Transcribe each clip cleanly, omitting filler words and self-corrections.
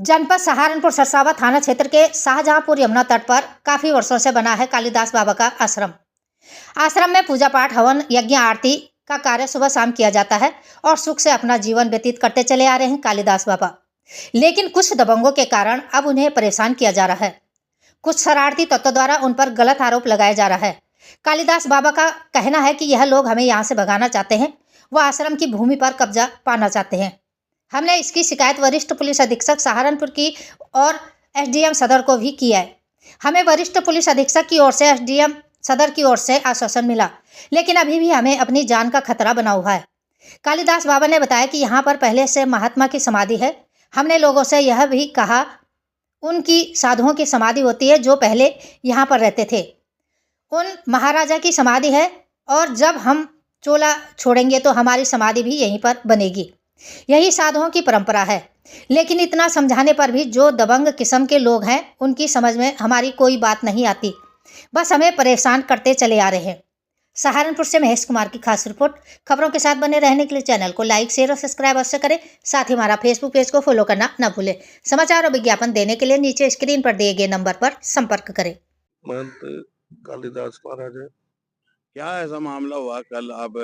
जनपद सहारनपुर सरसावा थाना क्षेत्र के शाहजहांपुर यमुना तट पर काफी वर्षों से बना है कालिदास बाबा का आश्रम। आश्रम में पूजा पाठ, हवन, यज्ञ, आरती का कार्य सुबह शाम किया जाता है और सुख से अपना जीवन व्यतीत करते चले आ रहे हैं कालिदास बाबा। लेकिन कुछ दबंगों के कारण अब उन्हें परेशान किया जा रहा है। कुछ शरारती तत्वों द्वारा उन पर गलत आरोप लगाया जा रहा है। कालिदास बाबा का कहना है कि यह लोग हमें यहाँ से भगाना चाहते हैं, वह आश्रम की भूमि पर कब्जा पाना चाहते हैं। हमने इसकी शिकायत वरिष्ठ पुलिस अधीक्षक सहारनपुर की और एसडीएम सदर को भी की है। हमें वरिष्ठ पुलिस अधीक्षक की ओर से एसडीएम सदर की ओर से आश्वासन मिला, लेकिन अभी भी हमें अपनी जान का खतरा बना हुआ है। कालिदास बाबा ने बताया कि यहाँ पर पहले से महात्मा की समाधि है। हमने लोगों से यह भी कहा उनकी साधुओं की समाधि होती है जो पहले यहाँ पर रहते थे। उन महाराजा की समाधि है और जब हम चोला छोड़ेंगे तो हमारी समाधि भी यहीं पर बनेगी। यही साधुओं की परंपरा है। लेकिन इतना समझाने पर भी जो दबंग किस्म के लोग हैं उनकी समझ में हमारी कोई बात नहीं आती, बस हमें परेशान करते चले आ रहे हैं। सहारनपुर से महेश कुमार की खास रिपोर्ट। खबरों के साथ बने रहने के लिए चैनल को लाइक, शेयर और सब्सक्राइब अवश्य करें। साथ ही हमारा फेसबुक पेज को फॉलो करना न भूलें। समाचार और विज्ञापन देने के लिए नीचे स्क्रीन पर दिए गए नंबर पर संपर्क करें। महंत कालिदास महाराज है। क्या ऐसा मामला हुआ? कल आप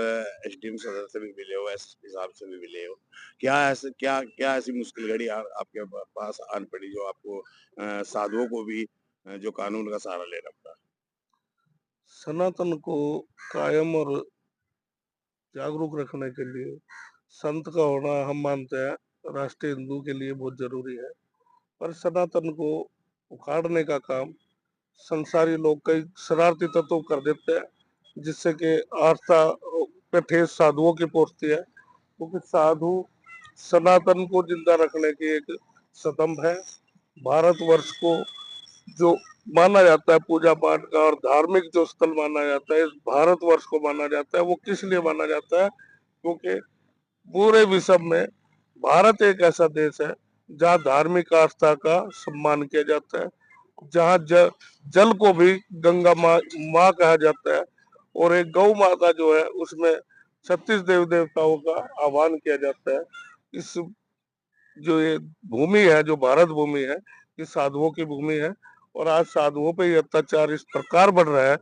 एसडीएम सदर से भी मिले हो, एसपी साहब से भी मिले हो, क्या ऐसी मुश्किल घड़ी आपके पास आन पड़ी जो आपको साधुओं को भी जो कानून का सहारा लेना पड़ा? सनातन को कायम और जागरूक रखने के लिए संत का होना हम मानते हैं राष्ट्रीय हिंदू के लिए बहुत जरूरी है, पर सनातन को उखाड़ने का काम संसारी लोग कई शरारती तत्व कर देते हैं, जिससे कि आस्था पे ठेस साधुओं की पहुंचती है, क्योंकि साधु सनातन को जिंदा रखने की एक स्तंभ है। भारतवर्ष को जो माना जाता है पूजा पाठ का और धार्मिक जो स्थल माना जाता है, इस भारतवर्ष को माना जाता है, वो किस लिए माना जाता है? क्योंकि पूरे विश्व में भारत एक ऐसा देश है जहाँ धार्मिक आस्था का सम्मान किया जाता है, जहाँ जल को भी गंगा माँ कहा जाता है, और एक गौ माता जो है उसमें 36 देवी देवताओं का आह्वान किया जाता है। इस जो ये भूमि है, जो भारत भूमि है, ये साधुओं की भूमि है, और आज साधुओं पे ये अत्याचार इस प्रकार बढ़ रहा है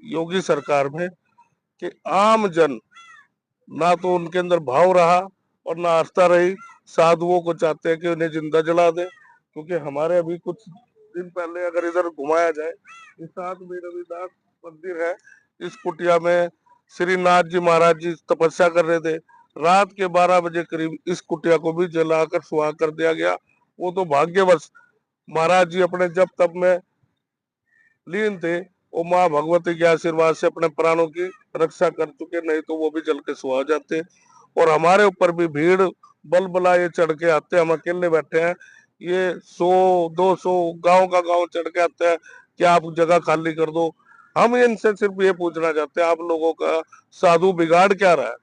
योगी सरकार में कि आम जन ना तो उनके अंदर भाव रहा और ना आस्था रही। साधुओं को चाहते हैं कि उन्हें जिंदा जला दे, क्योंकि हमारे अभी कुछ दिन पहले अगर इधर घुमाया जाए, इस साथ में रविदास मंदिर है, इस कुटिया में श्री नाथ जी महाराज जी तपस्या कर रहे थे। रात के 12 बजे करीब इस कुटिया को भी जलाकर सुहा कर दिया गया। वो तो भाग्यवश महाराज जी अपने जब तब में लीन थे, वो माँ भगवती के आशीर्वाद से अपने प्राणों की रक्षा कर चुके, नहीं तो वो भी जल के सुहा जाते। और हमारे ऊपर भी भीड़ बल बला ये चढ़ के आते, हम अकेले बैठे हैं, ये 100-200 गांव का गांव चढ़ के आते हैं कि आप जगह खाली कर दो। हम इनसे सिर्फ ये पूछना चाहते हैं, आप लोगों का साधु बिगाड़ क्या रहा है?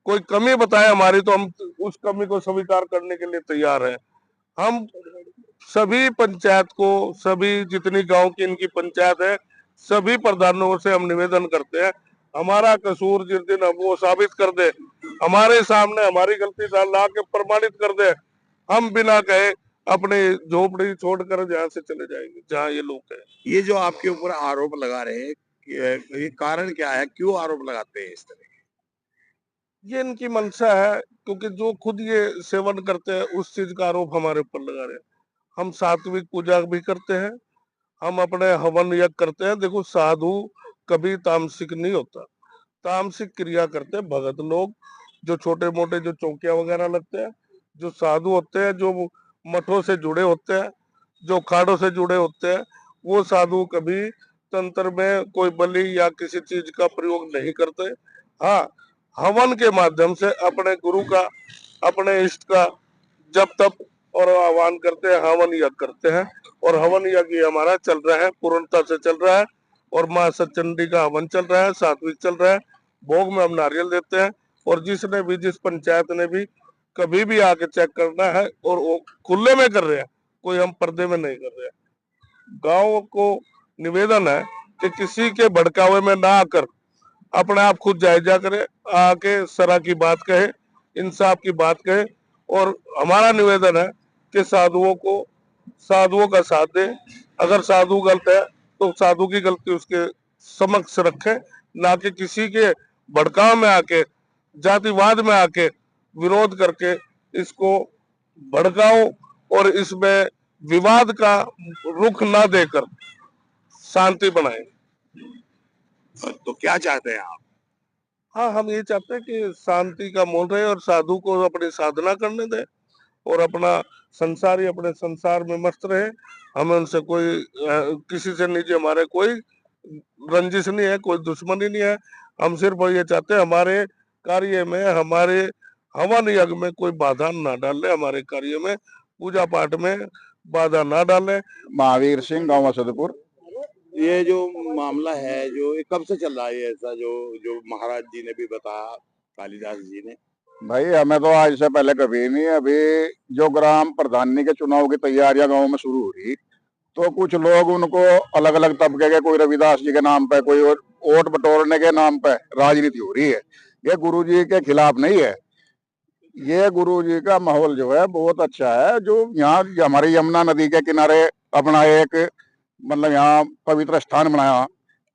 कोई कमी बताए हमारी तो हम उस कमी को स्वीकार करने के लिए तैयार है। हम सभी पंचायत को, सभी जितनी गांव की इनकी पंचायत है, सभी प्रधानों से हम निवेदन करते हैं, हमारा कसूर जिस दिन हम वो साबित कर दे, हमारे सामने हमारी गलती ला के प्रमाणित कर दे, हम बिना कहे अपनी झोपड़ी छोड़कर जहाँ से चले जाएंगे जहाँ ये लोग हैं। ये जो आपके ऊपर आरोप लगा रहे हैं, ये कारण क्या है? क्यों आरोप लगाते हैं इस तरह? ये इनकी मंशा है, क्योंकि जो खुद ये सेवन करते हैं उस चीज का आरोप हमारे ऊपर लगा रहे हैं। हम सात्विक पूजा भी करते हैं, हम अपने हवन यज्ञ करते हैं। देखो, साधु कभी तामसिक नहीं होता, तामसिक क्रिया करते हैं भगत लोग, जो छोटे मोटे जो चौकिया वगैरह लगते हैं। जो साधु होते हैं, जो मठों से जुड़े होते हैं, जो अखाड़ों से जुड़े होते हैं, वो साधु कभी तंत्र में कोई बलि या किसी चीज का प्रयोग नहीं करते। हाँ, हवन के माध्यम से अपने गुरु का, अपने इष्ट का जब तप और आह्वान करते हैं, हवन यज्ञ करते हैं। और हवन यज्ञ हमारा चल रहा है, पूर्णता से चल रहा है, और माँ सचंडी का हवन चल रहा है, सात्विक चल रहा है। भोग में हम नारियल देते हैं, और जिसने भी, जिस पंचायत ने भी कभी भी आके चेक करना है, और वो खुले में कर रहे हैं, कोई हम पर्दे में नहीं कर रहे हैं। गांव को निवेदन है कि किसी के भड़कावे में ना आकर अपने आप खुद जायजा करे, आके सरा की बात कहे, इंसाफ की बात कहे। और हमारा निवेदन है कि साधुओं का साथ दे। अगर साधु गलत है तो साधु की गलती उसके समक्ष रखे, ना कि किसी के भड़काव में आके, जातिवाद में आके विरोध करके इसको भड़काओ और इसमें विवाद का रुख ना देकर शांति बनाए। तो क्या चाहते हैं आप? हाँ, हम ये चाहते हैं कि शांति का माहौल रहे और साधु को अपनी साधना करने दे और अपना संसारी अपने संसार में मस्त रहे। हमें उनसे कोई किसी से नीचे हमारे कोई रंजिश नहीं है, कोई दुश्मनी नहीं है। हम सिर्फ ये चाहते हैं हमारे कार्य में, हमारे हवन यज्ञ में कोई बाधा ना डाले, हमारे कार्य में पूजा पाठ में बाधा ना डाले। महावीर सिंह, गाँव मसदपुर। ये जो मामला है जो ये कब से चल रहा है ऐसा जो जो महाराज जी ने भी बताया, कालिदास जी ने? भाई हमें तो आज से पहले कभी नहीं, अभी जो ग्राम प्रधानी के चुनाव की तैयारियां गांव में शुरू हो रही, तो कुछ लोग उनको अलग अलग तबके के, कोई रविदास जी के नाम पे, कोई और वोट बटोरने के नाम पे राजनीति हो रही है। ये गुरु जी के खिलाफ नहीं है, ये गुरु जी का माहौल जो है बहुत अच्छा है। जो यहाँ हमारी यमुना नदी के किनारे अपना एक मतलब यहाँ पवित्र स्थान बनाया,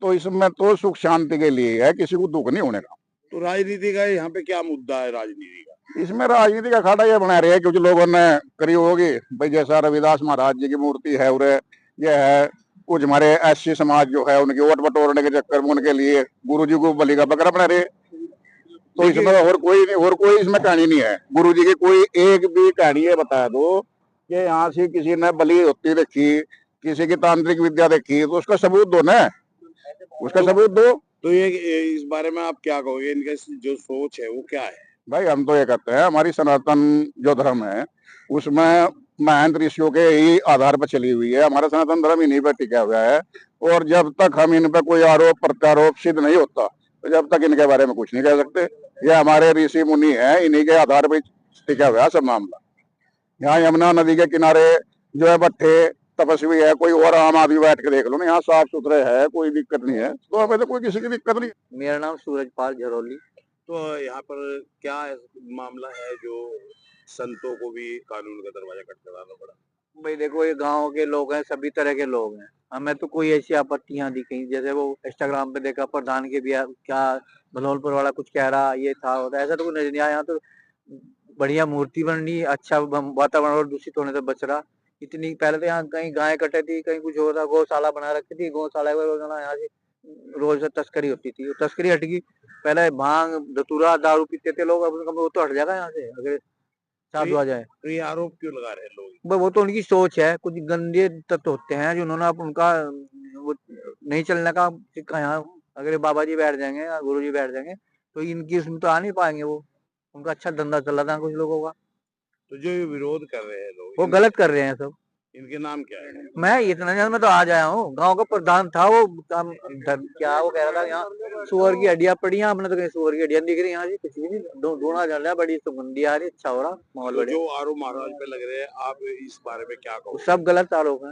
तो इसमें तो सुख शांति के लिए है, किसी को दुख नहीं होने का। तो राजनीति का यहाँ पे क्या मुद्दा है राजनीति का? इसमें राजनीति का खाड़ा ये बना रहे हैं, कुछ लोगों ने करी होगी भाई, जैसा रविदास महाराज जी की मूर्ति है और ये है, कुछ हमारे एससी समाज जो है उनकी वोट बटोरने के चक्कर में उनके लिए गुरु जी को बलि का बकरा बना रहे। तो इसमें और कोई इसमें कहानी नहीं है। गुरु जी की कोई एक भी कहानी ये बता दो कि यहाँ से किसी ने बलि होती देखी, किसी की तांत्रिक विद्या देखी, तो उसका सबूत दो ना, उसका सबूत दो। तो ये इस बारे में आप क्या कहोगे? इनका जो सोच है वो क्या है? भाई हम तो ये कहते हैं, हमारी सनातन जो धर्म है उसमें महंत ऋषियों के ही आधार पर चली हुई है। हमारा सनातन धर्म इन्हीं पर टिका हुआ है, और जब तक हम इन पर कोई आरोप प्रत्यारोप सिद्ध नहीं होता, तो जब तक इनके बारे में कुछ नहीं कह सकते। ये हमारे ऋषि मुनि है, इन्हीं के आधार पर टिका हुआ है सब मामला। यहाँ यमुना नदी के किनारे जो है भट्ठे तपस्वी है, कोई और आम आदमी बैठ के देख लो ना, यहाँ साफ सुथरे है, कोई दिक्कत नहीं है। तो हमें तो कोई किसी की दिक्कत नहीं। मेरा नाम सूरजपाल झरोली। तो यहाँ पर क्या मामला है जो संतों को भी कानून का दरवाजा खटखटाना पड़ा? भाई देखो, ये गांव के लोग हैं, सभी तरह के लोग हैं। हमें तो कोई ऐसी आपत्तियां दिखी, जैसे वो इंस्टाग्राम पे देखा प्रधान के भी क्या भलोलपुर वाला कुछ कह रहा, ये था होता, ऐसा तो कुछ नजर नहीं आया। यहाँ तो बढ़िया मूर्ति बन रही, अच्छा वातावरण और दूषित होने से बच रहा। इतनी पहले तो यहाँ कहीं गाय कटे थी, कहीं कुछ हो रहा, गौशाला बना रखी थी, गौशाला यहाँ से रोज तस्करी होती थी, तस्करी हट गई। पहले भांग धतूरा दारू पीते थे लोग, अब वो तो हट जाएगा यहाँ से अगर साधु आ जाए। तो ये आरोप क्यों लगा रहे हैं लोग? वो तो उनकी सोच है, कुछ गंदे तत्व होते हैं जो उन्होंने उनका वो नहीं चलने का सिक्का। यहाँ अगर बाबा जी बैठ जाएंगे या गुरु जी बैठ जाएंगे तो इनकी उसमें तो आ नहीं पाएंगे। वो उनका अच्छा धंधा चल रहा था कुछ लोगों का। तो जो ये विरोध कर रहे हैं लोग, वो गलत कर रहे हैं सब। इनके नाम क्या है? मैं इतना जान, मैं तो आज आया हूँ। गांव का प्रधान था वो, क्या वो कह रहा था, यहाँ सुअर की हड्डियां पड़ी हैं। हमने तो कहीं सुअर की हड्डियां दिख रही यहाँ से, कुछ भी नहीं। ढूंढना चल रहा है, बड़ी सुगंधी आ रही, अच्छा हो रहा माहौल। जो आरोप महाराज पे लग रहे हैं, आप इस बारे में क्या कहोगे? सब गलत आरोप है।